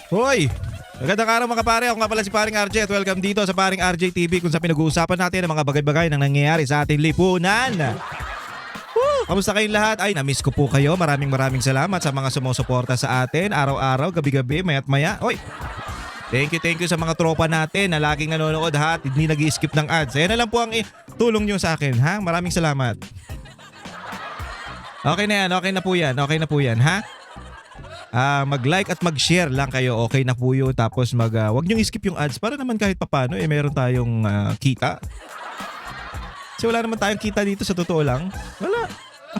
Hoy! Magandang araw mga pare, ako nga pala si Paring RJ at welcome dito sa Paring RJ TV kung sa pinag-uusapan natin ang mga bagay-bagay na nangyayari sa ating lipunan. Woo! Kamusta kayong lahat? Ay, na-miss ko po kayo. Maraming salamat sa mga sumusuporta sa atin araw-araw, gabi-gabi, mayat maya. Hoy! Thank you sa mga tropa natin na laging nanonood ha at hindi nag-i-skip ng ads. Ayan na lang po ang tulong nyo sa akin ha. Maraming salamat. Okay na yan ha. Mag-like at mag-share lang kayo. Okay na po yun. Tapos wag niyong skip yung ads para naman kahit papano meron tayong kita. Kasi wala naman tayong kita dito sa totoo lang. Wala.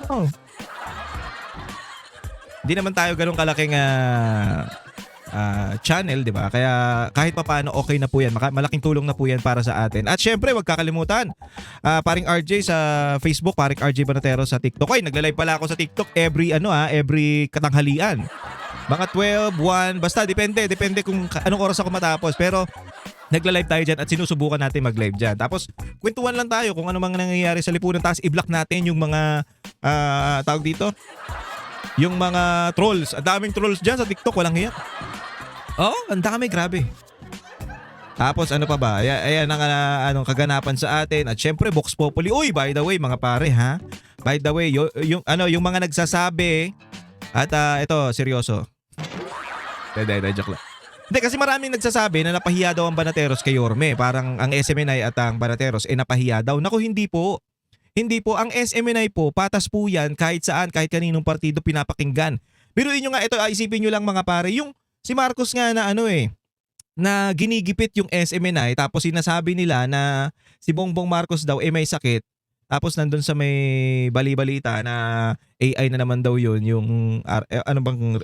Oh. Hindi naman tayo ganun kalaking channel, di ba? Kaya kahit papano okay na po yan. Malaking tulong na po yan para sa atin. At syempre, wag kakalimutan. Paring RJ sa Facebook, Paring RJ Banatero sa TikTok. Ay, nagla-live pala ako sa TikTok every katanghalian. Mga 12, 1, basta depende kung anong oras ako matapos. Pero nagla-live tayo dyan at sinusubukan natin mag-live dyan. Tapos kwentuhan lang tayo kung ano mga nangyayari sa lipunan. Tapos i-block natin yung mga tawag dito, yung mga trolls. Ang daming trolls dyan sa TikTok, walang hiya. Oh, ang dami, grabe. Tapos ano pa ba? Ayan ang anong kaganapan sa atin. At syempre Vox Populi. Uy, by the way mga pare ha. By the way, yung mga nagsasabi at ito seryoso. Joke lang. Hindi kasi maraming nagsasabi na napahiya daw ang Banateros kay Yorme. Parang ang SMNI at ang Banateros napahiya daw. Naku, hindi po. Hindi po. Ang SMNI po, patas po yan kahit saan, kahit kaninong partido pinapakinggan. Biruin nyo nga ito, isipin nyo lang mga pare. Yung si Marcos nga na na ginigipit yung SMNI tapos sinasabi nila na si Bongbong Marcos daw may sakit. Tapos nandun sa may bali-balita na AI na naman daw yun. Yung ano bang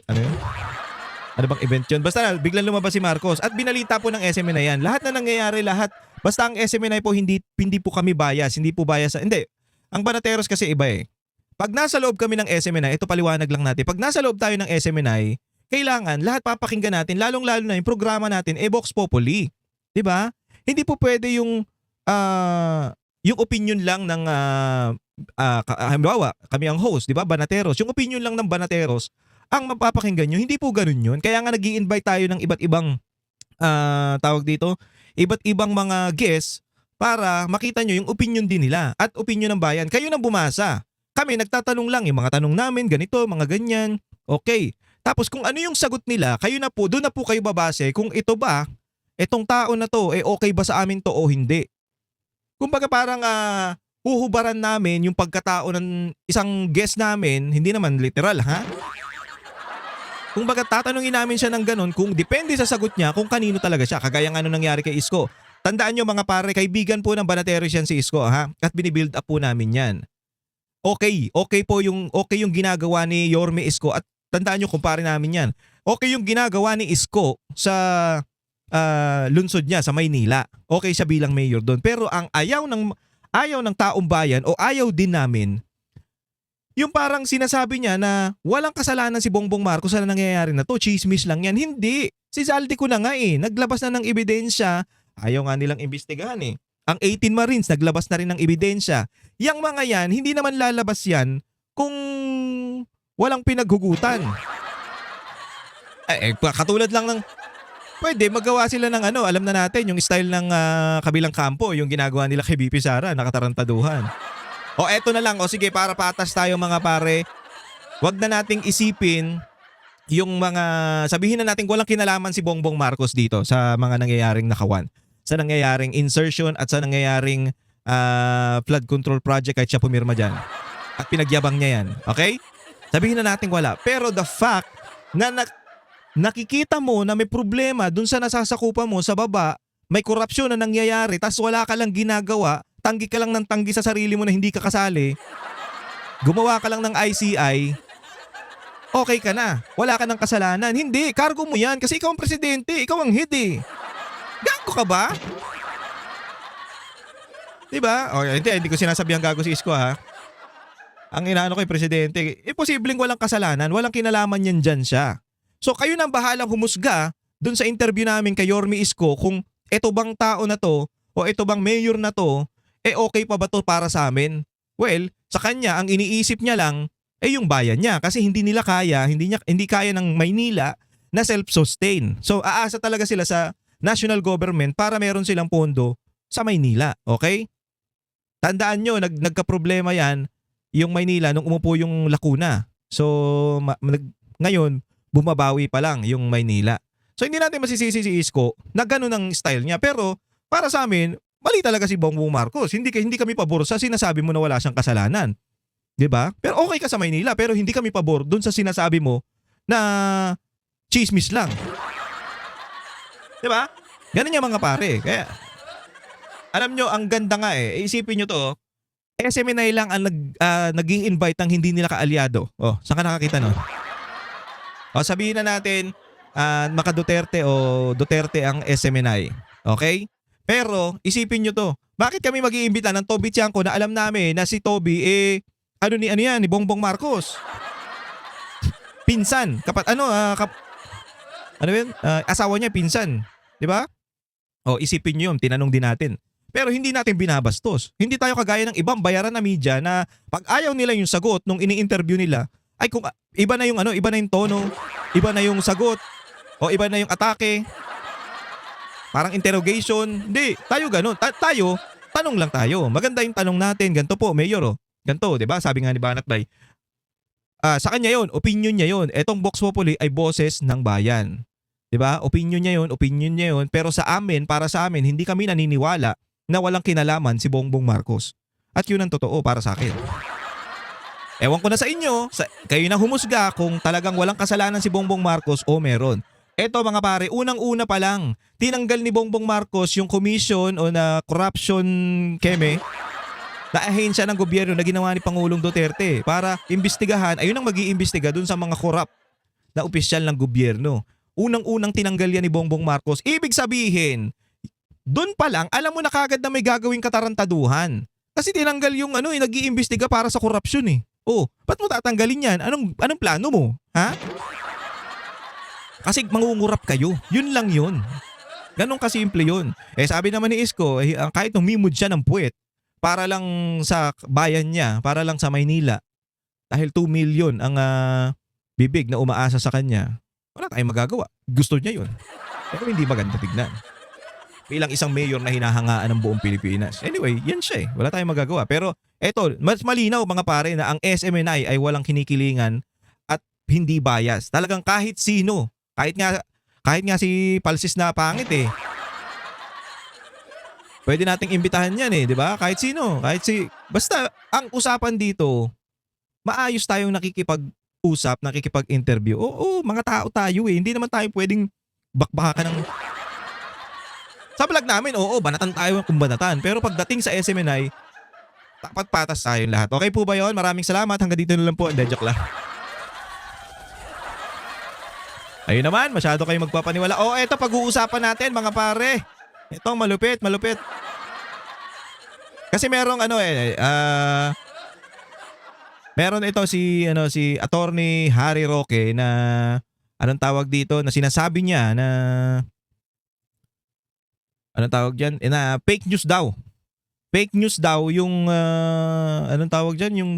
event yun? Basta biglang lumabas si Marcos at binalita po ng SMNI yan. Lahat na nangyayari, lahat. Basta ang SMNI po hindi po kami bias. Hindi po bias. Hindi. Ang Banateros kasi iba eh. Pag nasa loob kami ng SMNI, ito paliwanag lang natin. Pag nasa loob tayo ng SMNI, kailangan lahat papakinggan natin, lalong-lalo na yung programa natin, Vox Populi. 'Di ba? Hindi po pwede yung opinion lang ng halimbawa, kami ang host, 'di ba? Banateros. Yung opinion lang ng Banateros ang mapapakinggan nyo. Hindi po ganoon 'yun. Kaya nga nag-i-invite tayo ng iba't ibang tawag dito, iba't ibang mga guests para makita nyo yung opinion din nila at opinion ng bayan. Kayo nang bumasa. Kami nagtatanong lang yung mga tanong namin, ganito, mga ganyan. Okay. Tapos kung ano yung sagot nila, kayo na po, doon na po kayo babase kung ito ba, itong tao na to, okay ba sa amin to o hindi. Kumbaga parang huhubaran namin yung pagkatao ng isang guest namin, hindi naman literal ha. Kumbaga tatanungin namin siya ng ganun kung depende sa sagot niya kung kanino talaga siya. Kagaya ng nangyari kay Isko. Tandaan nyo mga pare, kaibigan po ng Banateros yan si Isko ha. At binibuild up po namin yan. Okay yung ginagawa ni Yorme Isko at tandaan nyo, kumpare namin yan. Okay yung ginagawa ni Isko sa lungsod niya sa Maynila. Okay siya bilang mayor doon. Pero ang ayaw ng taong bayan o ayaw din namin, yung parang sinasabi niya na walang kasalanan si Bongbong Marcos sa nangyayari na to. Chismis lang yan. Hindi. Si Zaldi ko na nga naglabas na ng ebidensya. Ayaw nga nilang imbestigahan Ang 18 Marines naglabas na rin ng ebidensya. Yang mga yan, hindi naman lalabas yan kung walang pinaghugutan. Katulad lang ng pwede magawa sila ng alam na natin yung style ng kabilang kampo, yung ginagawa nila kay BP Sara, nakatarantaduhan. O eto na lang, sige para patas tayo mga pare. Wag na nating isipin yung mga, sabihin na natin walang kinalaman si Bongbong Marcos dito sa mga nangyayaring nakawan. Sa nangyayaring insertion at sa nangyayaring flood control project kahit siya pumirma dyan. At pinagyabang niya yan. Okay? Sabihin na natin wala. Pero the fact na nakikita mo na may problema dun sa nasasakupan mo sa baba, may korupsyon na nangyayari, tas wala ka lang ginagawa, tanggi ka lang ng tanggi sa sarili mo na hindi ka kasali, gumawa ka lang ng ICI, okay ka na. Wala ka ng kasalanan. Hindi, cargo mo yan kasi ikaw ang presidente, ikaw ang head Gago ka ba? Diba? Hindi ko sinasabihang gago si Isko ha. Ang inaano ko presidente, posibleng walang kasalanan, walang kinalaman yan dyan siya. So kayo nang bahalang humusga dun sa interview namin kay Yorme Isko kung eto bang tao na to o eto bang mayor na to, okay pa ba to para sa amin? Well, sa kanya, ang iniisip niya lang, yung bayan niya. Kasi hindi nila kaya, hindi kaya ng Maynila na self-sustain. So aasa talaga sila sa national government para meron silang pondo sa Maynila. Okay? Tandaan nyo, nagka-problema yan yung Maynila nung umupo yung Lacuna. So ngayon, bumabawi pa lang yung Maynila. So hindi natin masisisi si Isko na ganun ang style niya. Pero para sa amin, mali talaga si Bongbong Marcos. Hindi kami pabor sa sinasabi mo na wala siyang kasalanan. 'Di ba? Pero okay ka sa Maynila, pero hindi kami pabor dun sa sinasabi mo na chismis lang. 'Di ba? Ganun yung mga pare. Kaya alam nyo, ang ganda nga isipin nyo to, SMNI lang ang nag-i-invite ng hindi nila kaalyado. Oh, saan ka nakakita nun? O sabihin na natin, maka Duterte o Duterte ang SMNI. Okay? Pero isipin nyo to, bakit kami mag-iimbita ng Toby Tiangco na alam namin na si Toby ano yan, ni Bongbong Marcos? Pinsan, asawa niya pinsan, 'di ba? O isipin niyo 'yun, tinanong din natin. Pero hindi natin binabastos. Hindi tayo kagaya ng ibang bayaran na media na pag ayaw nila yung sagot nung ini-interview nila, ay kung iba na yung iba na yung tono, iba na yung sagot, o iba na yung atake. Parang interrogation. Hindi, tayo ganun. Tayo, tanong lang tayo. Maganda yung tanong natin. Ganto po, Mayor, ganto, 'di ba? Sabi nga ni Banat Bay. Sa kanya 'yon, opinion niya 'yon. Etong Vox Populi ay boses ng bayan. 'Di ba? Opinion niya 'yon, pero sa amin, para sa amin, hindi kami naniniwala na walang kinalaman si Bongbong Marcos. At 'yun ang totoo para sa akin. Ewan ko na sa inyo, kayo na humusga kung talagang walang kasalanan si Bongbong Marcos o meron. Eto mga pare, unang-una pa lang, tinanggal ni Bongbong Marcos yung commission o na corruption keme na ahensya ng gobyerno na ginawa ni Pangulong Duterte para imbestigahan, ayun ang mag-iimbestiga dun sa mga corrupt na opisyal ng gobyerno. Unang-unang tinanggal yan ni Bongbong Marcos. Ibig sabihin, dun pa lang, alam mo na kagad na may gagawing katarantaduhan. Kasi tinanggal yung nag-iimbestiga para sa korupsyon Oh, ba't mo tatanggalin yan? Anong plano mo? Ha? Kasi mangungurap kayo. Yun lang yun. Ganon kasimple yun. Sabi naman ni Isko, kahit numimod siya ng puwet, para lang sa bayan niya, para lang sa Maynila, dahil 2 million ang bibig na umaasa sa kanya, wala tayong magagawa. Gusto niya yun. Pero hindi maganda tignan. Bilang isang mayor na hinahangaan ng buong Pilipinas. Anyway, yan siya Wala tayong magagawa. Pero eto, mas malinaw mga pare na ang SMNI ay walang kinikilingan at hindi bias. Talagang kahit sino, kahit nga si Palsis na pangit pwede nating imbitahan yan di ba? Kahit sino, basta ang usapan dito, maayos tayong nakikipag-usap, nakikipag-interview. Oo, mga tao tayo Hindi naman tayo pwedeng bakbakan ng... Sa vlog namin, oo, banatan tayo kung banatan. Pero pagdating sa SMNI, dapat patas tayong lahat. Okay po ba yun? Maraming salamat. Hanggang dito na lang po. Hindi, joke lang. Ayun naman, masyado kayong magpapaniwala. Eto pag-uusapan natin mga pare. Ito, malupit. Kasi merong meron ito si Attorney Harry Roque na anong tawag dito na sinasabi niya na anong tawag diyan na fake news daw. Fake news daw yung anong tawag diyan yung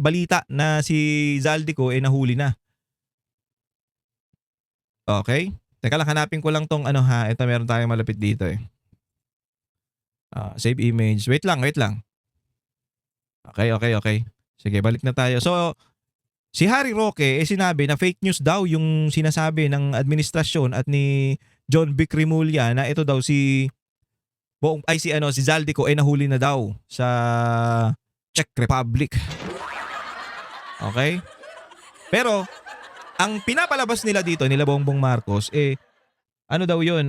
balita na si Zaldico nahuli na. Okay? Teka lang, hanapin ko lang tong ito meron tayong malapit dito save image. Wait lang. Okay. Sige, balik na tayo. So, si Harry Roque sinabi na fake news daw yung sinasabi ng administrasyon at ni John Vic Rimulya na ito daw si Zaldico nahuli na daw sa Czech Republic. Okay? Pero ang pinapalabas nila dito nila Bongbong Marcos daw yun,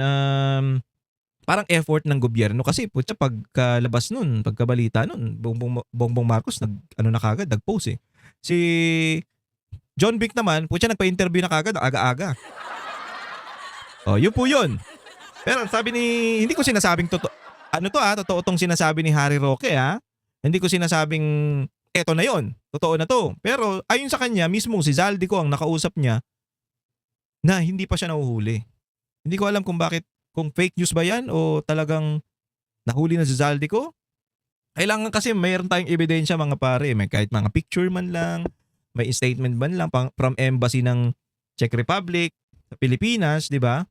parang effort ng gobyerno kasi pagkalabas nun, pagkabalita nun, Bongbong Marcos nag-post Si John Vic naman, nagpa-interview na kagad aga-aga. Yun po yun. Pero sabi hindi ko sinasabing totoo tong sinasabi ni Harry Roque Hindi ko sinasabing eto na yon, totoo na to. Pero ayon sa kanya, mismo si Zaldico ang nakausap niya na hindi pa siya nahuhuli. Hindi ko alam kung fake news ba yan o talagang nahuli na si Zaldico. Kailangan kasi mayroon tayong ebidensya mga pare. May kahit mga picture man lang, may statement man lang from embassy ng Czech Republic sa Pilipinas, 'di ba?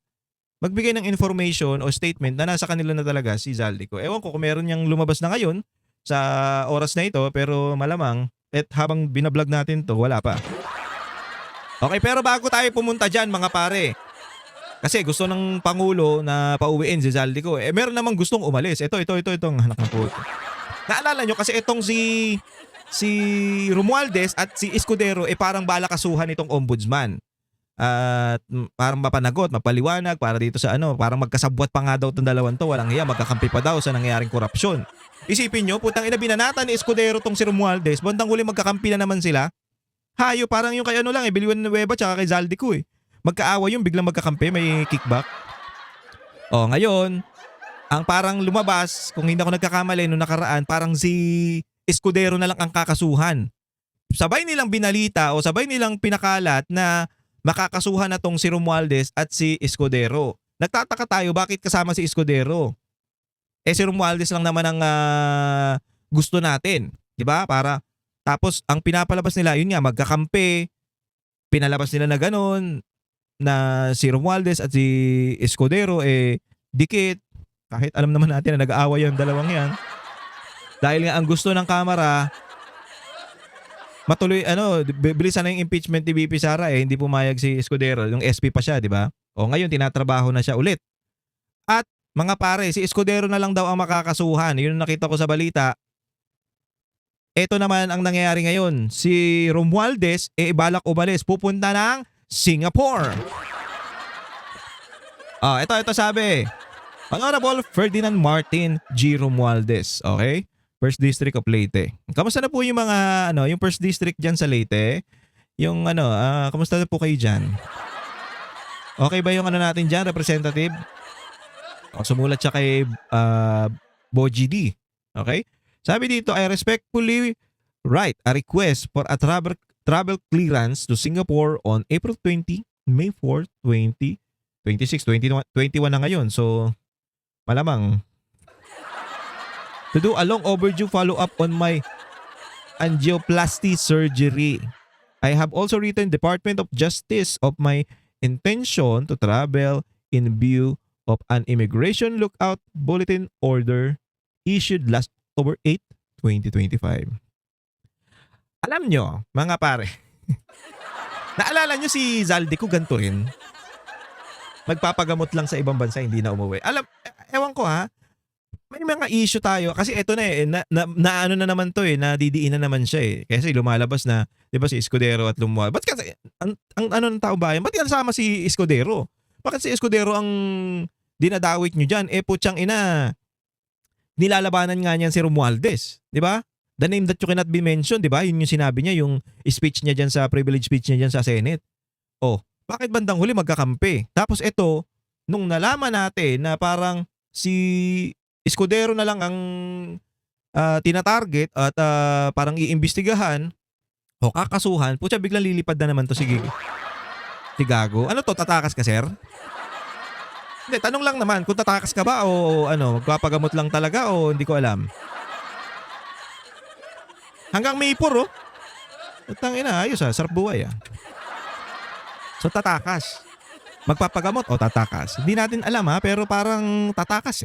Magbigay ng information o statement na nasa kanila na talaga si Zaldico. Ewan ko kung meron niyang lumabas na ngayon sa oras na ito, pero malamang habang binablog natin 'to, wala pa. Okay, pero bago tayo pumunta diyan, mga pare, kasi gusto ng Pangulo na pauwiin si Zaldico. Meron namang gustong umalis. Itong anak ng puto. Naalala nyo kasi itong si Romualdez at si Escudero parang balakasuhan itong ombudsman. At parang mapanagot, mapaliwanag para dito sa parang magkasabwat pa nga daw itong dalawang to. Walang hiya, magkakampi pa daw sa nangyaring korupsyon. Isipin nyo, putang ina, binanatan ni Escudero tong si Romualdez. Bandang huli magkakampi na naman sila. Hayo, parang yung kay Biliwan Nueva tsaka kay Zaldico Magkaaway yung biglang magkakampi, may kickback. Ngayon, ang parang lumabas, kung hindi ako nagkakamali nung nakaraan, parang si Escudero na lang ang kakasuhan. Sabay nilang binalita o sabay nilang pinakalat na makakasuhan na tong si Romualdez at si Escudero. Nagtataka tayo bakit kasama si Escudero. Si Romualdez lang naman ang gusto natin, 'di ba? Tapos ang pinapalabas nila, yun nga, magkakampi. Pinalabas nila na ganun, na si Romualdez at si Escudero dikit. Kahit alam naman natin na nag-aaway yung dalawang yan. Dahil nga ang gusto ng Kamara, matuloy, bilisan na yung impeachment ni VP Sara hindi pumayag si Escudero. Yung SP pa siya, di ba? Ngayon tinatrabaho na siya ulit. At mga pare, si Escudero na lang daw ang makakasuhan. Yun ang nakita ko sa balita. Ito naman ang nangyayari ngayon. Si Romualdez, balak umalis. Pupunta ng Singapore. Ito sabi. Honorable Ferdinand Martin G. Romualdez. Okay? First District of Leyte. Kamusta na po yung mga, yung First District dyan sa Leyte? Yung kamusta na po kayo dyan? Okay ba yung natin dyan, representative? Sumulat siya kay Boji D. Okay? Sabi dito, I respectfully write a request for a travel clearance to Singapore on April 20, May 4, 2026, 21 na ngayon. So, malamang. To do a long overdue follow-up on my angioplasty surgery. I have also written Department of Justice of my intention to travel in view of an immigration lookout bulletin order issued last October 8, 2025. Alam nyo, mga pare, naalala nyo si Zaldico ganito rin? Magpapagamot lang sa ibang bansa, hindi na umuwi. Ewan ko may mga issue tayo. Kasi eto na na naman to nadidiin na naman siya Kasi lumalabas na, di ba si Escudero at Lumual. Ba't kasi, ang ng tao bayan, ba't kasama si Escudero? Bakit si Escudero ang dinadawit nyo dyan? Putyang ina, nilalabanan nga niyan si Romualdez, di ba? The name that you cannot be mentioned, di ba? Yun yung sinabi niya, yung speech niya dyan sa privilege speech niya dyan sa Senate. Bakit bandang huli magkakampi? Tapos ito, nung nalaman natin na parang si Escudero na lang ang tinatarget at parang iimbestigahan o kakasuhan, putya biglang lilipad na naman to si Gago. Ano to, tatakas ka, sir? Hindi, tanong lang naman, kung tatakas ka ba o magpapagamot lang talaga o hindi ko alam. Hanggang May 4, Utang ina, ayos sarap buhay So tatakas. Magpapagamot o tatakas. Hindi natin alam pero parang tatakas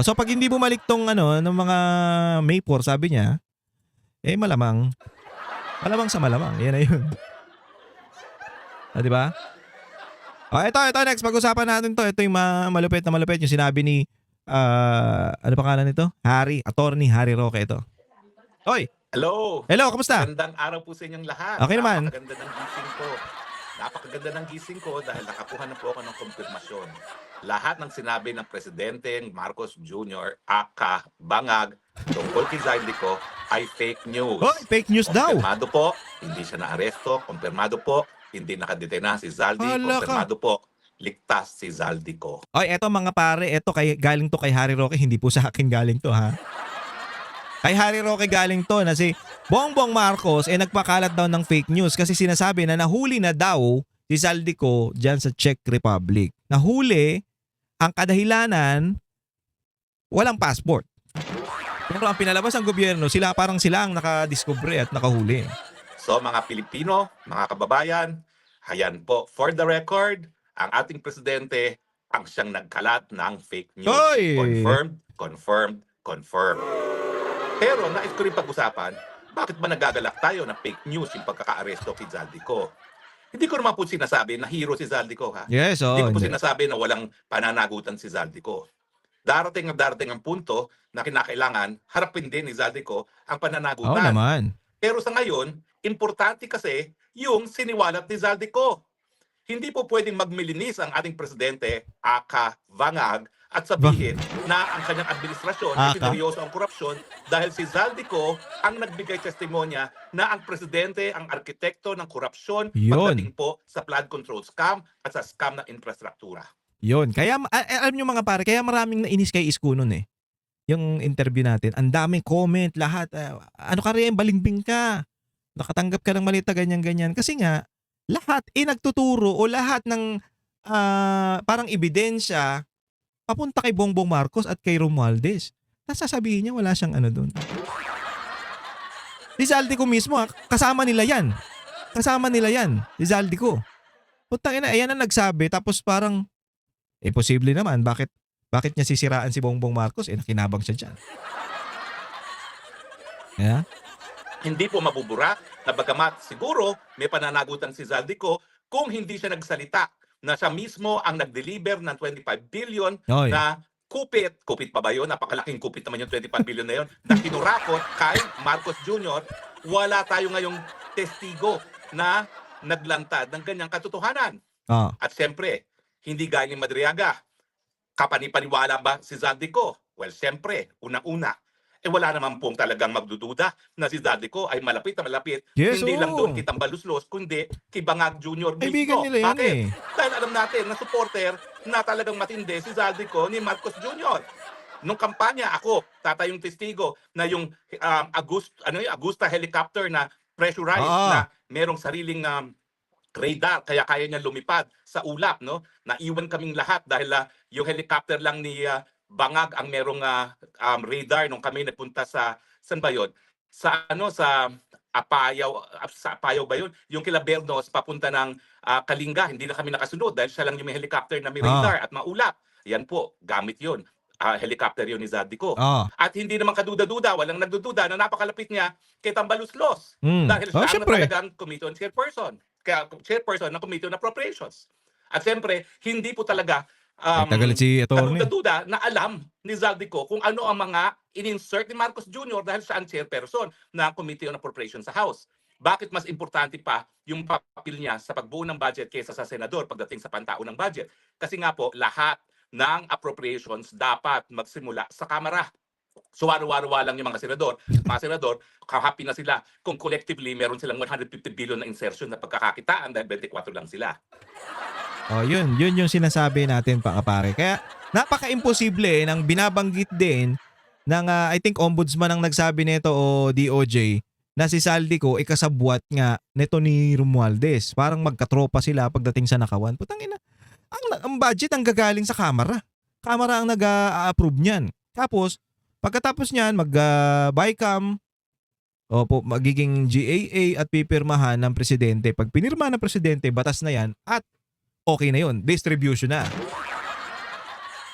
So pag hindi bumalik tong ng mga May 4, sabi niya, malamang sa malamang. Yan na yun. Di ba? Ito next. Pag-usapan natin to. Ito yung malupit na malupit. Yung sinabi ni, ano pangalan nito? Attorney Harry Roque ito. Hoy! Hello! Hello, kamusta? Magandang araw po sa inyong lahat. Okay naman. Napakaganda ng gising ko dahil nakakuha na po ako ng konfirmasyon. Lahat ng sinabi ng Presidente Marcos Jr. aka Bangag tungkol kay Zaldico ay fake news. Fake news daw. Kumpirmado po, hindi siya naaresto. Kumpirmado po, hindi nakadetena si Zaldi. Kumpirmado po, ligtas si Zaldico. Eto mga pare, galing to kay Harry Roque, hindi po sa akin galing to Kay Harry Roque galing to na si Bongbong Marcos nagpakalat daw ng fake news kasi sinasabi na nahuli na daw si Zaldico dyan sa Czech Republic. Nahuli, ang kadahilanan, walang passport. Pero ang pinalabas ng gobyerno, sila ang nakadiscover at nakahuli. So mga Pilipino, mga kababayan, hayan po, for the record, ang ating presidente ang siyang nagkalat ng fake news. Hoy! Confirmed, confirmed, confirmed. Pero nais ko rin pag-usapan, bakit ba nagagalak tayo ng fake news yung pagkaka-aresto kay Zaldico? Hindi ko naman po sinasabi na hero si Zaldico, ha? Yes, Hindi ko po hindi. sinasabi na walang pananagutan si Zaldico. Darating at darating ang punto na kinakailangan harapin din ni Zaldico ang Oo pananagutan. naman. Pero sa ngayon, importante kasi yung siniwalat ni Zaldico. Hindi po pwedeng magmilinis ang ating presidente, aka Vangag, at sabihin na ang kanyang administrasyon ay Aka? sineryoso ang korupsyon dahil si Zaldico ang nagbigay testimonya na ang presidente ang arkitekto ng korupsyon Yun. pagdating po sa flood control scam at sa scam ng infrastruktura. Yun. Kaya, alam nyo mga pare, kaya maraming nainis kay Isko nun eh. Yung interview natin, ang daming comment, lahat. Ano ka rin, balimbing ka. Nakatanggap ka ng malita, ganyan-ganyan. Kasi nga, lahat nagtuturo o lahat ng parang ebidensya papunta kay Bongbong Marcos at kay Romualdez. Tapos sasabihin niya wala siyang ano doon. Si Zaldico mismo, kasama nila yan. Kasama nila yan, si Zaldico. Putang ina, ayan ang nagsabi. Tapos parang, posible naman. Bakit niya sisiraan si Bongbong Marcos? Nakinabang siya dyan. Yeah? Hindi po mabubura na bagamat siguro may pananagutan si Zaldico kung hindi siya nagsalita na siya mismo ang nag-deliver ng 25 billion Oy. na kupit pa ba yun? Napakalaking kupit naman yung 25 billion na yun na kinurakot kay Marcos Jr. Wala tayo ngayong testigo na naglantad ng ganyang katotohanan. Ah. At siyempre, hindi gaya ni Madriaga. Kapanipaniwala ba si Zaldico? Well, siyempre, unang-una, wala naman pong talagang magdududa na si Zaldico ay malapit na malapit. Yes, Hindi lang oo. doon kay Tambaluslos, kundi kay Bangag Jr. mismo. Kaibigan nila yan Bakit? eh. Dahil alam natin na supporter na talagang matindi si Zaldico ni Marcos Jr. Nung kampanya, ako, tatayong testigo na yung Agusta helicopter na pressurized na merong sariling radar kaya kaya niya lumipad sa ulap, no? Naiwan kaming lahat dahil yung helicopter lang ni Bangag ang merong radar nung kami nagpunta sa saan ba yun? Sa Apayaw ba yun? Yung kila Bernos papunta ng Kalinga, hindi na kami nakasunod dahil siya lang yung may helicopter na may radar at maulap. Yan po, gamit yun. Helicopter yun ni Zaldico. At hindi naman kaduda-duda, walang nagdududa na napakalapit niya kay Tambaluslos. Dahil siya ang talagang committee on chairperson. Kaya chairperson ng committee on appropriations. At siyempre, hindi po talaga Tagalit si attorney. kaduda-duda na alam ni Zaldico kung ano ang mga in-insert ni Marcos Jr. dahil siya ang chairperson ng Committee on Appropriations sa House. Bakit mas importante pa yung papel niya sa pagbuo ng budget kaysa sa senador pagdating sa pantao ng budget? Kasi nga po, lahat ng appropriations dapat magsimula sa Kamara. So waro-waro lang yung mga senador. Mga senador, happy na sila kung collectively meron silang 150 billion na insertion na pagkakakitaan dahil 24 lang sila. Yun yung sinasabi natin pare. Kaya napaka-imposible nang binabanggit din ng I think ombudsman ang nagsabi nito o DOJ na si Zaldico kasabwat nga nito ni Romualdez. Parang magkatropa sila pagdating sa nakawan. Putang ina. Ang budget ang gagaling sa Kamara. Kamara ang nag-a-approve niyan. Tapos pagkatapos niyan mag-BICAM magiging GAA at pipirmahan ng presidente. Pag pinirma ng presidente, batas na yan at okay na yun. Distribution na.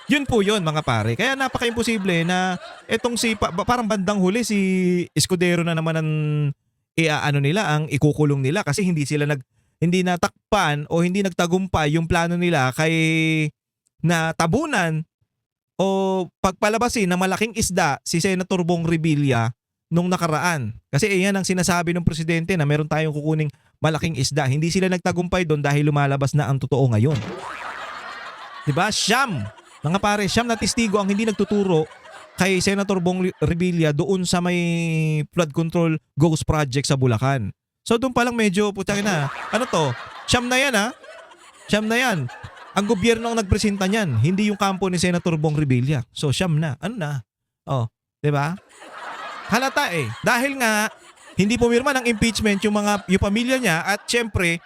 Yun po yun mga pare. Kaya napaka-imposible na etong parang bandang huli si Escudero na naman ang ang ikukulong nila kasi hindi natakpan o hindi nagtagumpay yung plano nila kay na tabunan o pagpalabasin na malaking isda si Senator Bong Revilla nung nakaraan. Kasi yan ang sinasabi ng presidente na meron tayong kukuning malaking isda. Hindi sila nagtagumpay doon dahil lumalabas na ang totoo ngayon. Diba? Siyam. Mga pare, siyam na testigo ang hindi nagtuturo kay Senator Bong Revilla doon sa may flood control ghost project sa Bulacan. So doon pa lang medyo putang na. Ano to? Siyam na yan ha? Siyam na yan. Ang gobyerno ang nagpresenta niyan, hindi yung kampo ni Senator Bong Revilla. So siyam na. Ano na? Diba? Halata Dahil nga hindi pumirma ng impeachment yung pamilya niya at syempre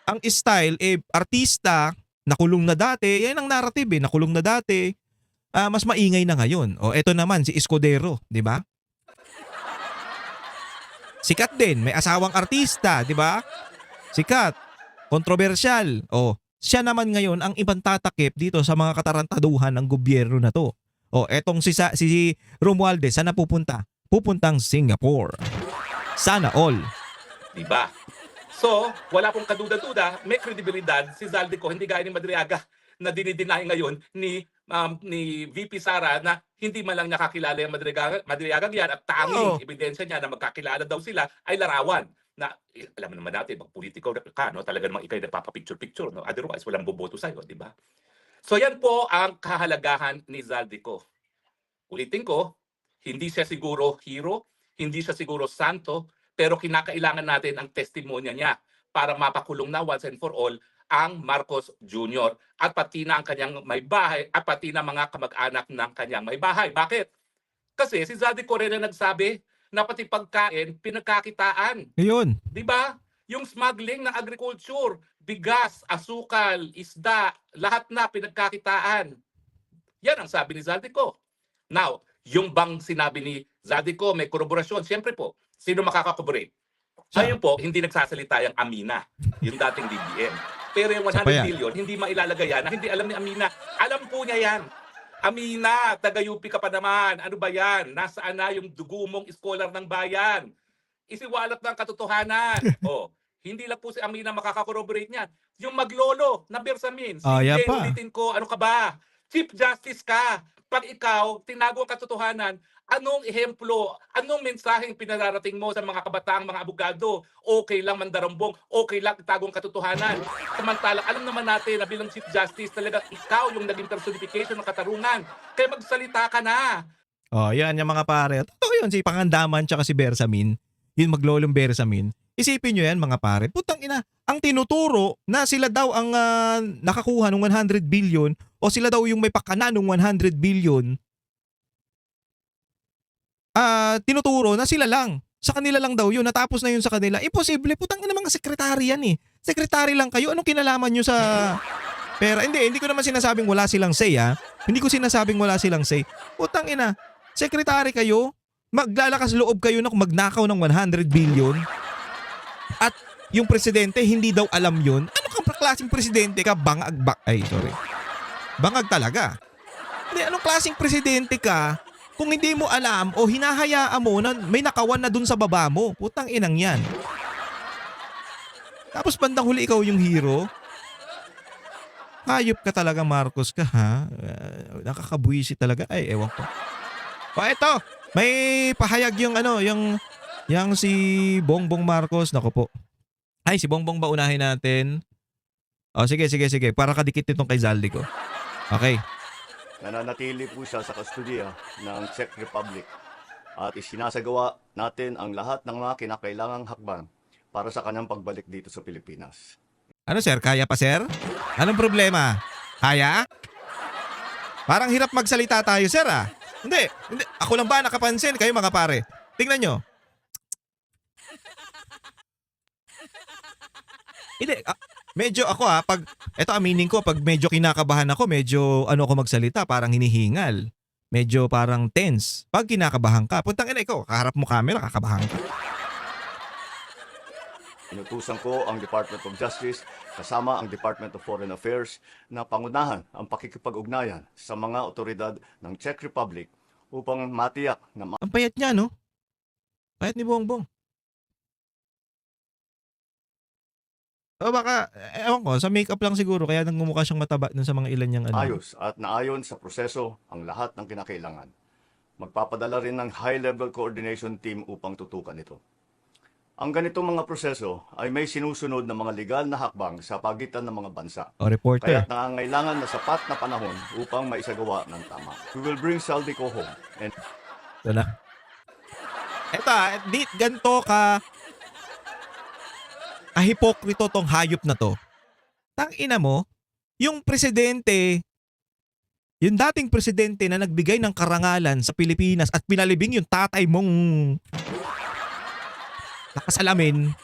ang style artista nakulong na dati, yan ang narrative nakulong na dati. Mas maingay na ngayon. Eto naman si Escudero, 'di ba? Sikat din, may asawang artista, di ba? Sikat, kontrobersyal. O, siya naman ngayon ang ibang tatakip dito sa mga katarantaduhan ng gobyerno na to. O, etong si Romualdez, saan na pupunta? Pupuntang Singapore. Sana all. Di ba? So, wala pong kaduda-duda, may kredibilidad si Zaldico, hindi gaya ni Madriaga na dinideny ngayon ni VP Sara na hindi man lang nakakilala yung Madriaga yan at tanging ebidensya niya na magkakilala daw sila ay larawan. Na alam naman natin, pag politiko ka, no, talaga namang ikay nagpapapicture-picture, no? Otherwise, walang boboto sa'yo, di ba? So yan po ang kahalagahan ni Zaldico. Ulitin ko, hindi siya siguro hero, hindi siya siguro santo, pero kinakailangan natin ang testimonya niya para mapakulong na once and for all ang Marcos Jr. at pati na ang kanyang may bahay at pati na mga kamag-anak ng kanyang may bahay. Bakit? Kasi si Zaldico rin na nagsabi na pati pagkain, pinagkakitaan. Ngayon. Di ba? Yung smuggling ng agriculture, bigas, asukal, isda, lahat na pinagkakitaan. Yan ang sabi ni Zaldico. Now, yung bang sinabi ni Zaldico may koroborasyon, siyempre po, sino makakakorroborate? Ngayon po, hindi nagsasalita yung Amina, yung dating DBM. Pero yung 100 billion, hindi mailalagay yan na hindi alam ni Amina. Alam po niya yan. Amina, taga-UP ka pa naman. Ano ba yan? Nasaan na yung dugo mong scholar ng bayan? Isiwalat ng katotohanan. Hindi lang po si Amina makakakorroborate niyan. Yung maglolo na Bersamin. Yan Sige, pa. ulitin ko, ano ka ba? Chief Justice ka. Pag ikaw, tinago ang katotohanan, anong ehemplo, anong mensaheng pinararating mo sa mga kabataang mga abogado? Okay lang mandarambong, okay lang itagong katotohanan. Samantala, alam naman natin na bilang Chief Justice, talaga ikaw yung naging personification ng katarungan. Kaya magsalita ka na. Yan yung mga pare. Totoo yun, si Pangandaman tsaka si Bersamin. Yung maglolong Bersamin. Isipin nyo yan mga pare. Putang ina, ang tinuturo na sila daw ang nakakuha ng 100 billion o sila daw yung may pakana ng 100 billion. Tinuturo na sila lang. Sa kanila lang daw yun. Natapos na yun sa kanila. Imposible. Putang ina, mga sekretary yan eh. Sekretary lang kayo. Anong kinalaman nyo sa pera? Hindi ko naman sinasabing wala silang say Hindi ko sinasabing wala silang say. Putang ina, sekretary kayo. Maglalakas loob kayo na magnakaw ng 100 billion. At yung presidente hindi daw alam yun. Ano kang klaseng presidente ka? Bangag talaga. Hindi, anong klaseng presidente ka kung hindi mo alam o hinahayaan mo na may nakawan na dun sa baba mo? Putang inang yan. Tapos bandang huli ikaw yung hero? Hayop ka talaga, Marcos ka, ha? Nakakabuisi talaga. Ay, ewan ko. Ito. May pahayag yung yung si Bongbong Marcos. Nako po. Ay, si Bongbong ba unahin natin? Sige. Para kadikit itong kay Zaldico. Okay. Nananatili po siya sa kustodiya ng Czech Republic at isinasagawa natin ang lahat ng mga kinakailangang hakbang para sa kanyang pagbalik dito sa Pilipinas. Ano sir, kaya pa sir? Anong problema? Kaya? Parang hirap magsalita tayo sir Hindi. Ako lang ba nakapansin? Kayo mga pare. Tingnan nyo. Hindi. Medyo ako eto aminin ko, pag medyo kinakabahan ako, medyo ako magsalita, parang hinihingal. Medyo parang tense. Pag kinakabahan ka, puntang ina ikaw, kaharap mo camera, kakabahan ka. Inutusan ko ang Department of Justice kasama ang Department of Foreign Affairs na pangunahan ang pakikipag-ugnayan sa mga otoridad ng Czech Republic upang matiyak na Ang payat niya, no? Payat ni Bongbong. Baka, ewan ko, sa makeup lang siguro, kaya nang mumukha siyang mataba dun sa mga ilan niyang ayos at naayon sa proseso ang lahat ng kinakailangan. Magpapadala rin ng high-level coordination team upang tutukan ito. Ang ganitong mga proseso ay may sinusunod na mga legal na hakbang sa pagitan ng mga bansa. Reporter. Kaya't nangangailangan na sapat na panahon upang maisagawa ng tama. We will bring Zaldico home. And Ito na. Ganito ka hipokrito tong hayop na to. Tangina mo, yung presidente, yung dating presidente na nagbigay ng karangalan sa Pilipinas at pinalibing yung tatay mong nakasalamin,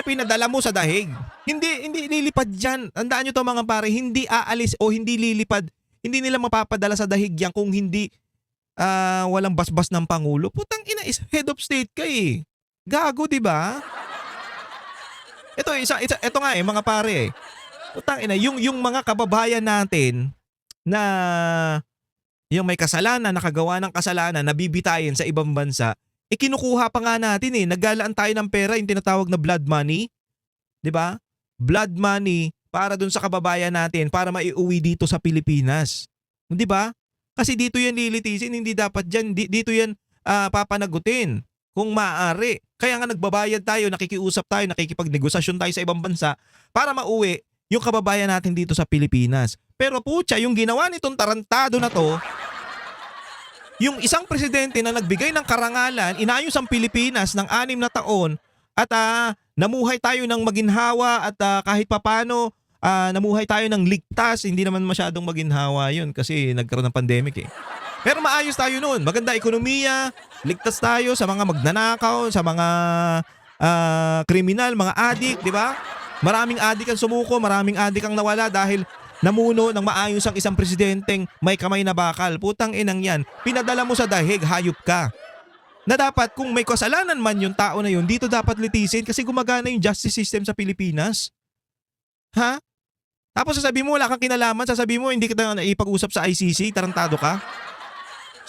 pinadala mo sa dahig. Hindi lilipad dyan. Tandaan nyo to mga pare, hindi aalis o hindi lilipad. Hindi nila mapapadala sa dahig yan kung hindi walang basbas ng Pangulo. Putang ina, is head of state ka eh. Gago, di ba? Ito nga mga pare eh. Putang ina, yung mga kababayan natin na yung may kasalanan, nakagawa ng kasalanan, nabibitayin sa ibang bansa, kinukuha pa nga natin eh. Naggalaan tayo ng pera, yung tinatawag na blood money. 'Di ba? Blood money para dun sa kababayan natin para maiuwi dito sa Pilipinas. 'Di ba? Kasi dito yan lilitisin, hindi dapat diyan dito yan papanagutin kung maaari. Kaya nga nagbabayad tayo, nakikiusap tayo, nakikipagnegosasyon tayo sa ibang bansa para mauwi yung kababayan natin dito sa Pilipinas. Pero putya, yung ginawa nitong tarantado na to, yung isang presidente na nagbigay ng karangalan, inayos ang Pilipinas ng 6 na taon at namuhay tayo ng maginhawa at kahit papano namuhay tayo ng ligtas. Hindi naman masyadong maginhawa yun kasi nagkaroon ng pandemic eh. Pero maayos tayo noon. Maganda ekonomiya, ligtas tayo sa mga magnanakaw, sa mga kriminal, mga adik, di ba? Maraming adik ang sumuko, maraming adik ang nawala dahil namuno ng maayos ang isang presidenteng may kamay na bakal. Putang inang yan. Pinadala mo sa dahig, hayop ka. Na dapat kung may kasalanan man yung tao na yun, dito dapat litisin kasi gumagana yung justice system sa Pilipinas. Ha? Tapos sasabihin mo wala kang kinalaman, sasabihin mo hindi kita naipag-usap sa ICC, tarantado ka.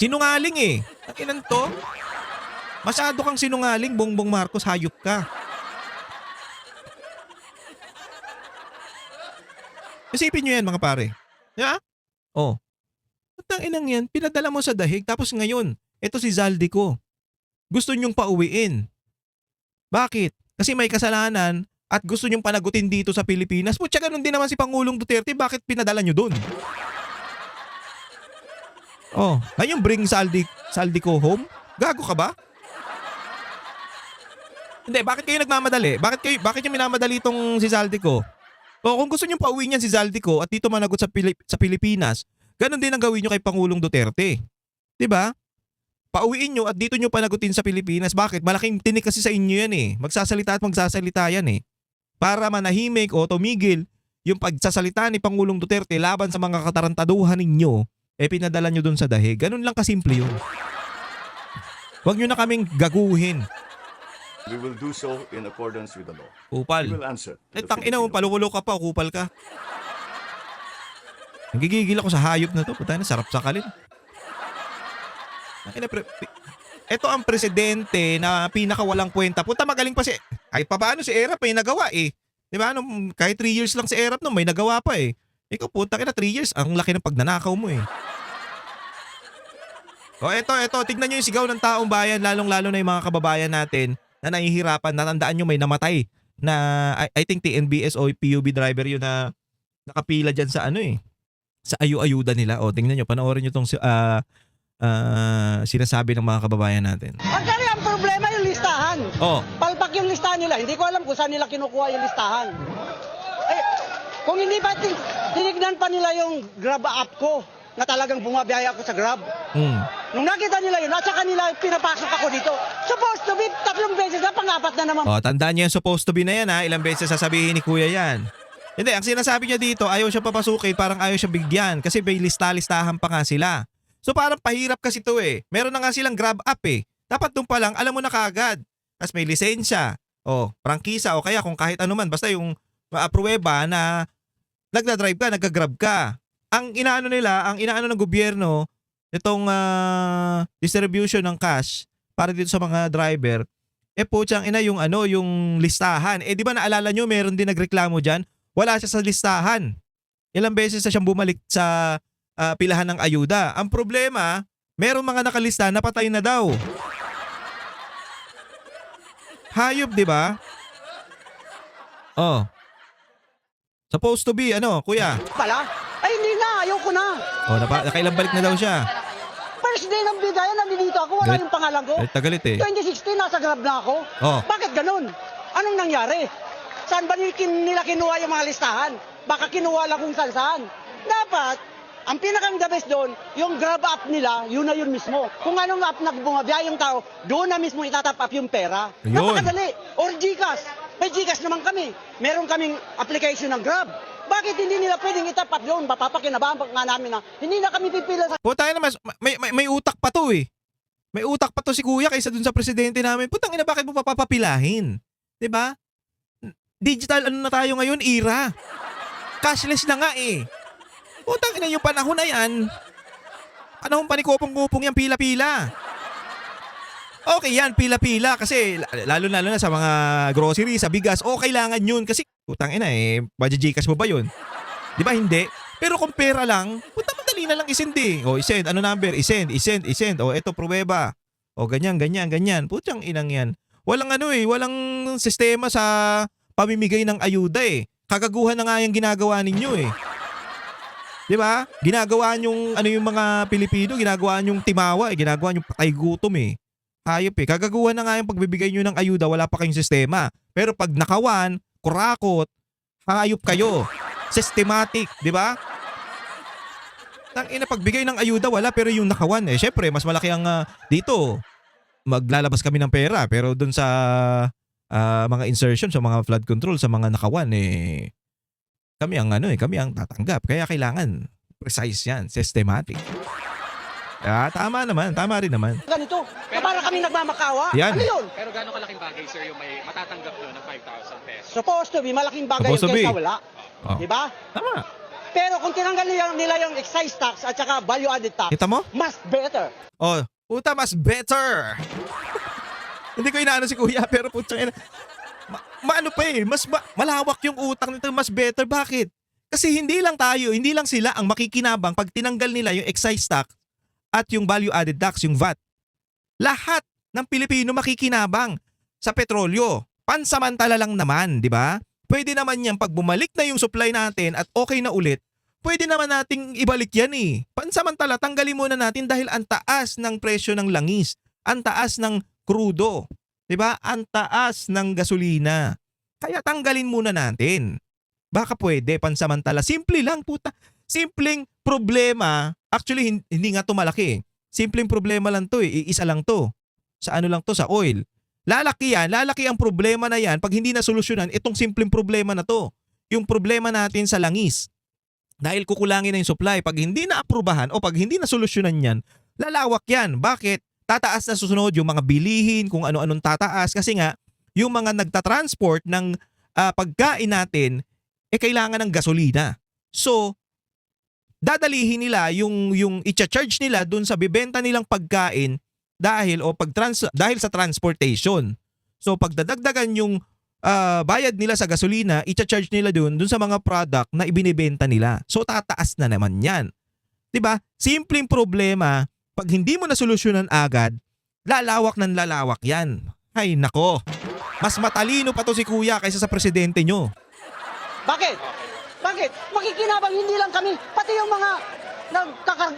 Sinungaling eh. Takinan to. Masyado kang sinungaling, Bongbong Marcos, hayop ka. Isipin nyo yan mga pare. Yeah? Oh. At ang inang yan, pinadala mo sa dahig tapos ngayon, ito si Zaldico. Gusto nyong pauwiin. Bakit? Kasi may kasalanan at gusto nyong panagutin dito sa Pilipinas. Putya, ganun din naman si Pangulong Duterte. Bakit pinadala nyo dun? Oh, ngayon bring Zaldico home? Gago ka ba? Hindi, bakit kayo nagmamadali? Bakit yung minamadali itong si Zaldico? O kung gusto nyo pauwi niyan si Zaldico at dito managot sa Pilipinas, ganun din ang gawin nyo kay Pangulong Duterte. 'Di ba? Pauwiin nyo at dito nyo panagutin sa Pilipinas. Bakit? Malaking tinik kasi sa inyo yan eh. Magsasalita at magsasalita yan eh. Para manahimik o tumigil yung pagsasalita ni Pangulong Duterte laban sa mga katarantaduhan ninyo, pinadala nyo dun sa dahig. Ganun lang kasimple yun. Huwag nyo na kaming gaguhin. We will do so in accordance with the law. Kupal. We will answer. Tangina mo, palukulo ka pa, kupal ka. Nagigigil ako sa hayop na to. Puta na, sarap sakalin. Ito ang presidente na pinakawalang kwenta. Puta, magaling pa si... Kahit pa paano si Erap may nagawa eh. Di ba? Kahit 3 years lang si Erap may nagawa pa eh. Ikaw puta ka na 3 years. Ang laki ng pagnanakaw mo eh. O eto, tignan nyo yung sigaw ng taong bayan, lalong-lalo na yung mga kababayan natin na nahihirapan. Natandaan nyo may namatay na I think TNBS o PUB driver yun na nakapila dyan sa ano eh. Sa ayu-ayuda nila. O tingnan nyo, panoorin nyo tong sinasabi ng mga kababayan natin. Actually, ang problema yung listahan. Oh. Palpak yung listahan nila. Hindi ko alam kung saan nila kinukuha yung listahan. Eh, kung hindi ba tinignan pa nila yung Grab app ko na talagang bumabiyaya ako sa Grab. Nung nakita nila yun, at saka nila pinapasok ako dito. Supposed to be 3 beses na, pang-4 na naman. Oh, tandaan niyo yung supposed to be na yan ha. Ilang beses sasabihin ni Kuya yan. Hindi, ang sinasabi niya dito, ayaw siya papasukin, parang ayaw siya bigyan kasi may lista-listahan pa nga sila. So parang pahirap kasi to eh. Meron na nga silang Grab app eh. Dapat doon pa lang, alam mo na kaagad. Tapos may lisensya, o prangkisa, o kaya kung kahit ano man, basta yung pruweba na nagdadrive ka, nagka-grab ka. Ang inaano ng gobyerno, itong distribution ng cash para dito sa mga driver, putyang ina yung yung listahan. Di ba naalala nyo, meron din nagreklamo dyan? Wala siya sa listahan. Ilang beses na siyang bumalik sa pilahan ng ayuda. Ang problema, meron mga nakalista na patay na daw. Hayop, di ba? Oh. Supposed to be, kuya? Pala? Ay, hindi na. Ayoko na. Oh, nakailang balik na daw siya. First day ng bigayan, nandito ako. Wala yung pangalan ko. Galit eh. 2016, nasa Grab na ako. Oh. Bakit ganun? Anong nangyari? Saan ba nila kinuha yung mga listahan? Baka kinuha lang kung saan. Dapat, ang pinakang the best doon, yung Grab app nila, yun na yun mismo. Kung anong app na bumabiyay yung tao, doon na mismo itatap up yung pera. Ayun. Napakadali. Or GCash. May GCash naman kami. Meron kaming application ng Grab. Bakit hindi nila pwedeng itapat yun? Mapapakinabangan nga namin na hindi na kami pipila sa Puta na mas may utak pa to eh. May utak pa to si Kuya kaysa dun sa presidente namin. Putang ina, bakit mo papapilahin? 'Di ba? Digital ano na tayo ngayon, era. Cashless na nga eh. Putang ina, yung panahon na yan. Panahon pa ni Kopong-Kopong yan, pila-pila. Okay yan, pila-pila kasi lalo-lalo na sa mga grocery, sa bigas, kailangan yun kasi putang ina eh, Gcash mo ba yun? 'Di ba hindi? Pero kung pera lang, puta madali na lang isend eh. Isend, ano number? Isend. Eto pruweba. Ganyan. Putang inang yan. Walang walang sistema sa pamimigay ng ayuda eh. Kagaguhan na nga yung ginagawa ninyo eh. 'Di ba? Ginagawa yung yung mga Pilipino, ginagawa yung timawa eh, ginagawa yung patay gutom eh. Hayop eh. Kagaguhan na nga yung pagbibigay nyo ng ayuda, wala pa kayong sistema. Pero pag nakawan, kurakot, hayop kayo. Systematic, 'di ba? Tangina, pagbigay ng ayuda wala, pero yung nakawan syempre mas malaki ang dito. Maglalabas kami ng pera pero doon sa mga insertion sa mga flood control sa mga nakawan kami ang kami ang tatanggap. Kaya kailangan precise 'yan, systematic. Tama rin naman. ganito. Na para kami nagmamakawa. Yan. Ano yun? Pero gaano kalaking bagay, sir, yung may matatanggap nyo ng 5,000 pesos? Supposed to be, malaking bagay Supposed to yun kaysa be. wala. Oh. Di ba? Tama. Pero kung tinanggal nila yung excise tax at saka value-added tax, Kita mo? mas better. Puta, mas better. Hindi ko inaano si Kuya, pero putang ina. Maano pa eh, malawak yung utang nito, mas better. Bakit? Kasi hindi lang sila ang makikinabang pag tinanggal nila yung excise tax at yung value-added tax, yung VAT. Lahat ng Pilipino makikinabang sa petrolyo. Pansamantala lang naman, di ba? Pwede naman yan pag bumalik na yung supply natin at okay na ulit, pwede naman nating ibalik yan eh. Pansamantala, tanggalin muna natin dahil ang taas ng presyo ng langis, ang taas ng krudo, 'di ba? Ang taas ng gasolina. Kaya tanggalin muna natin. Baka pwede pansamantala. Simple lang puta. Simpleng problema. Actually hindi nga 'to malaki eh. Simpleng problema lang 'to eh. Iisa lang 'to. Sa ano lang 'to, sa oil. Lalaki ang problema na yan pag hindi na solusyonan itong simpleng problema na 'to. Yung problema natin sa langis. Dahil kukulangin na yung supply. Pag hindi na aprubahan o pag hindi na solusyonan yan, lalawak yan. Bakit? Tataas na susunod yung mga bilihin, kung ano-anong tataas. Kasi nga, yung mga nagtatransport ng pagkain natin, kailangan ng gasolina. So, dadalihin nila yung i-charge nila dun sa bibenta nilang pagkain dahil sa transportation. So, pagdadagdagan yung bayad nila sa gasolina, i-charge nila dun sa mga product na ibinibenta nila. So, tataas na naman yan. 'Di ba? Simpleng problema. Pag hindi mo na solusyonan agad, lalawak ng lalawak yan. Ay nako, mas matalino pa to si Kuya kaysa sa presidente nyo. Bakit? Bakit? Makikinabang hindi lang kami, pati yung mga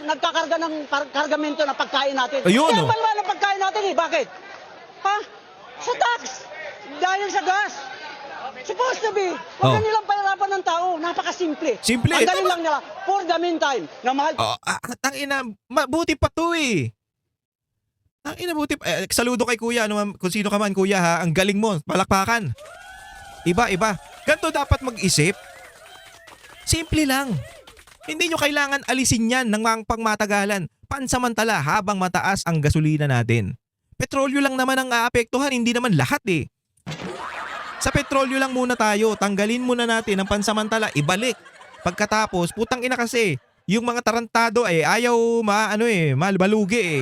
nagkakarga ng kargamento ng pagkain natin. Ayun, Kaya palwa ng pagkain natin eh. Bakit? Ha? Sa tax. Dahil sa gas. Supposed to be. Huwag na nilang pahirapan ng tao. Napakasimple. Simple. Ang galing lang nila. For the meantime, na mahal. Tangina, mabuti pa to eh. Tangina, buti pa. Saludo kay Kuya, kung sino ka man Kuya ha. Ang galing mo, palakpakan. Iba. Ganto dapat mag-isip. Simple lang. Hindi nyo kailangan alisin yan ng mga pangmatagalan. Pansamantala habang mataas ang gasolina natin. Petrolyo lang naman ang aapektuhan, hindi naman lahat eh. Sa petrolyo lang muna tayo, tanggalin muna natin ang pansamantala, ibalik. Pagkatapos, putang ina kasi, yung mga tarantado ayaw malugi eh.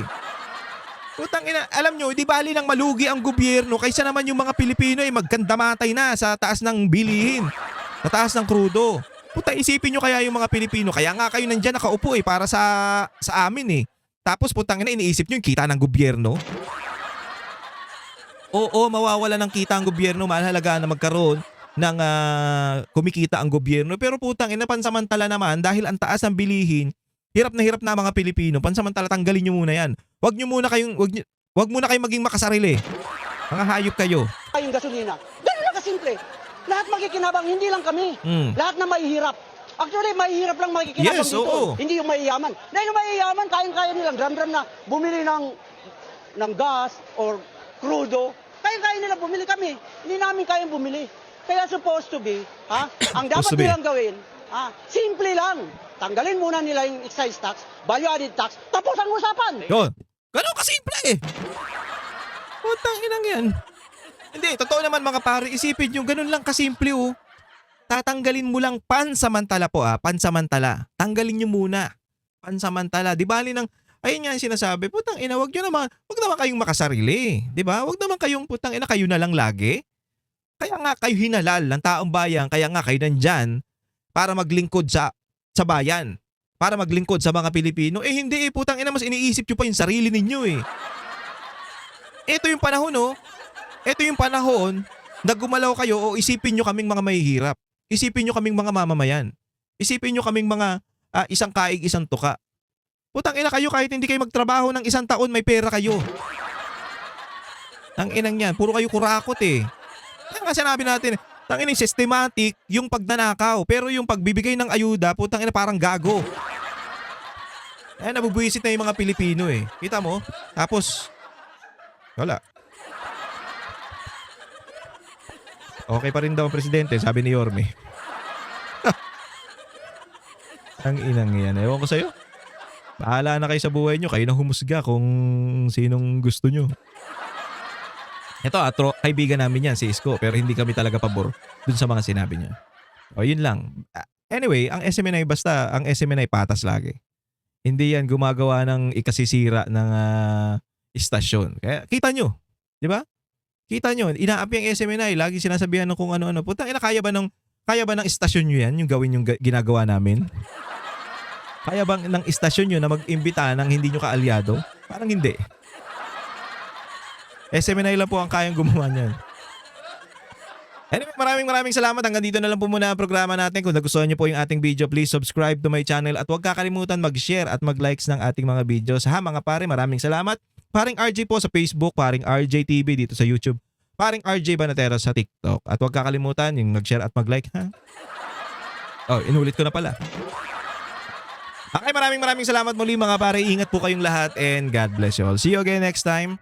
Putang ina, alam nyo, di bali nang malugi ang gobyerno kaysa naman yung mga Pilipino magkandamatay na sa taas ng bilihin, sa taas ng krudo. Puta, isipin nyo kaya yung mga Pilipino, kaya nga kayo nandyan nakaupo para sa amin eh. Tapos putang ina, iniisip nyo yung kita ng gobyerno. Oo, mawawala ng kita ang gobyerno, mahalaga na magkaroon ng kumikita ang gobyerno. Pero putang ina, pansamantala naman dahil ang taas ng bilihin, hirap na ang mga Pilipino. Pansamantala tanggalin nyo muna yan. Wag muna kayong maging makasarili. Mga hayop kayo. Yung gasolina. Ganun lang kasimple. Lahat makikinabang, hindi lang kami. Lahat na mahihirap. Actually, mahihirap lang makikinabang Yes, dito. oo. Hindi yung mahiyaman. Dahil yung mahiyaman, kayang-kaya nilang dram-dram na bumili ng gas or crudo. Kaya nila bumili kami. Hindi namin kayang bumili. Kaya supposed to be, ang dapat nilang gawin, Simple lang. Tanggalin muna nila yung excise tax, value-added tax, tapos ang usapan. Yun. Ganun kasimple eh. Putang inang yan. Hindi, totoo naman mga pare, isipin nyo, ganun lang kasimple oh. Tatanggalin mo lang pansamantala po pansamantala. Tanggalin nyo muna. Pansamantala. Di bali ng, ayun nga yung sinasabi, putang ina, wag naman kayong makasarili. Di ba? Wag naman kayong putang ina, kayo na lang lagi. Kaya nga kayo hinalal ng taong bayan, kaya nga kayo nandyan para maglingkod sa bayan. Para maglingkod sa mga Pilipino. Eh hindi eh, putang ina, mas iniisip nyo pa yung sarili ninyo eh. Ito yung panahon oh. Ito yung panahon na gumalaw kayo o isipin nyo kaming mga mahihirap. Isipin nyo kaming mga mamamayan. Isipin nyo kaming mga isang kaig, isang tuka. Putang ina kayo kahit hindi kayo magtrabaho ng isang taon, may pera kayo. Ang inang yan, puro kayo kurakot eh. Kaya nga sinabi natin, tang ina systematic yung pagnanakaw. Pero yung pagbibigay ng ayuda, putang ina parang gago. Eh nabubuisit na yung mga Pilipino eh. Kita mo? Tapos, wala. Okay pa rin daw ang presidente, sabi ni Yorme. Ang inang yan. Ewan ko sa'yo. Bahala na kayo sa buhay nyo. Kayo na humusga kung sinong gusto nyo. Ito, kaibigan namin yan, si Isko. Pero hindi kami talaga pabor dun sa mga sinabi niya. O, yun lang. Anyway, ang SMNI basta, ang SMNI patas lagi. Hindi yan gumagawa ng ikasisira ng istasyon. Kaya, kita nyo. Di ba? Kita nyo, inaapi ang SMNI, lagi sinasabihan ng kung ano-ano. Putang ina, kaya ba ng istasyon nyo yan, yung gawin yung ginagawa namin? Kaya bang ng istasyon nyo na mag-imbita ng hindi nyo kaalyado? Parang hindi. SMNI lang po ang kayang gumawa niyan. Anyway, maraming salamat. Hanggang dito na lang po muna ang programa natin. Kung nagustuhan nyo po yung ating video, please subscribe to my channel at huwag kakalimutan mag-share at mag-likes ng ating mga videos. Mga pare, maraming salamat. Paring RJ po sa Facebook, Paring RJ TV dito sa YouTube, Paring RJ Banatero sa TikTok. At huwag kakalimutan yung mag-share at mag-like, ha? Oh, inulit ko na pala. Okay, maraming salamat muli mga pare. Ingat po kayong lahat and God bless you all. See you again next time.